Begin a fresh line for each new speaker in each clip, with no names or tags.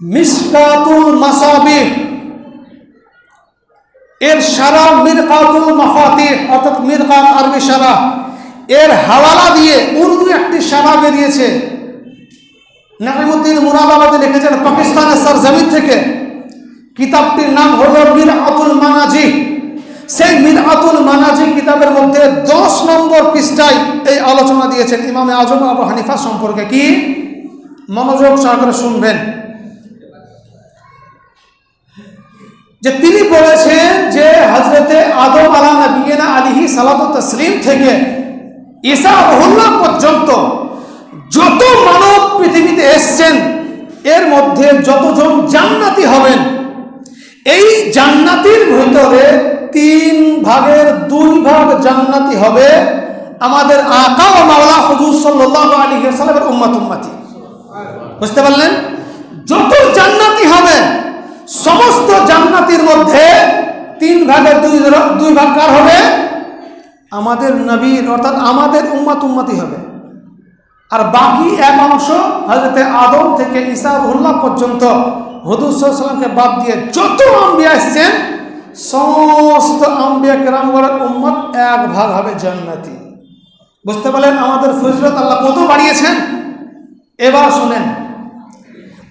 মিশকাতুল মাসাবিহ এর সারা মিরকাতুল মাফাতিহ অর্থাৎ মিরকাত আরবি সারা এর হাওয়ালা দিয়ে উর্দু একটি সারা বেরিয়েছে। নাঈমুদ্দিন মুরাদাবাদী লিখেছেন পাকিস্তানের সরজমিন থেকে। কিতাবটির নাম হলো মিরআতুল মানাজিহ। সেই মিরআতুল মানাজিহ কিতাবের মধ্যে 10 নম্বর পৃষ্ঠায় এই আলোচনা দিয়েছেন ইমামে আজম আবু হানিফা সম্পর্কে। কি মনোযোগ সহকারে শুনবেন যে তিনি বলেছেন যে হযরতে আদম আলাইহি সালাতু তাসলিম থেকে ঈসা রুহুল্লাহ পর্যন্ত যত মানব পৃথিবীতে এসেছেন এর মধ্যে যতজন জান্নাতি হবেন, এই জান্নাতির ভিতরে 3 ভাগের 2 ভাগ জান্নাতি হবে আমাদের আকা ও মাওলা হুজুর সাল্লাল্লাহু আলাইহি ওয়াসাল্লামের উম্মতি। বুঝতে পারলেন? যত জান্নাতি হবে সমস্ত জান্নাতির মধ্যে 3 ভাগের 2 ভাগ কার হবে? আমাদের নবীর অর্থাৎ আমাদের উম্মতি হবে। আর বাকি এক অংশ হযরতে আদম থেকে ঈসা রুহুল্লাহ পর্যন্ত হুজুর সাল্লাল্লাহু আলাইহি ওয়াসাল্লামকে বাদ দিয়ে যত আম্বিয়া এসেছেন সমস্ত আম্বিয়া কেরামগণের উম্মত 1 ভাগ হবে জান্নাতি। বুঝতে পারলেন আমাদের ফজিলত আল্লাহ কত বাড়িয়েছেন? এবার শুনেন,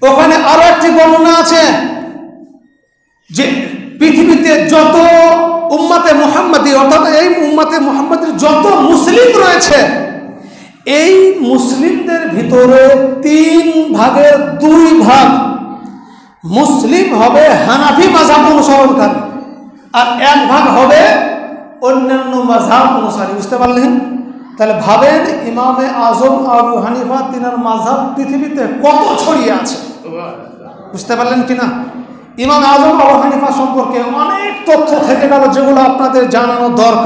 ওখানে আরো একটি বর্ণনা আছে যে পৃথিবীতে যত উম্মতে মুহাম্মাদি অর্থাৎ এই উম্মতে মুহাম্মাদের যত মুসলিম রয়েছে এই মুসলিমদের ভিতরে 3 ভাগের 2 ভাগ মুসলিম হবে হানাফি মাযহাব অনুসরণকারী আর 1 ভাগ হবে অন্যান্য মাযহাব অনুসারী। বুঝতে পারলেন? তাহলে ভাবেন ইমামে আজম আবু হানিফা তিনার মাযহাব পৃথিবীতে কত ছড়িয়ে আছে। বুঝতে পারলেন কিনা? ইমাম আজম আবু হানিফা সম্পর্কে অনেক তথ্য থেকে গেল যেগুলো আপনাদের জানানো দরকার।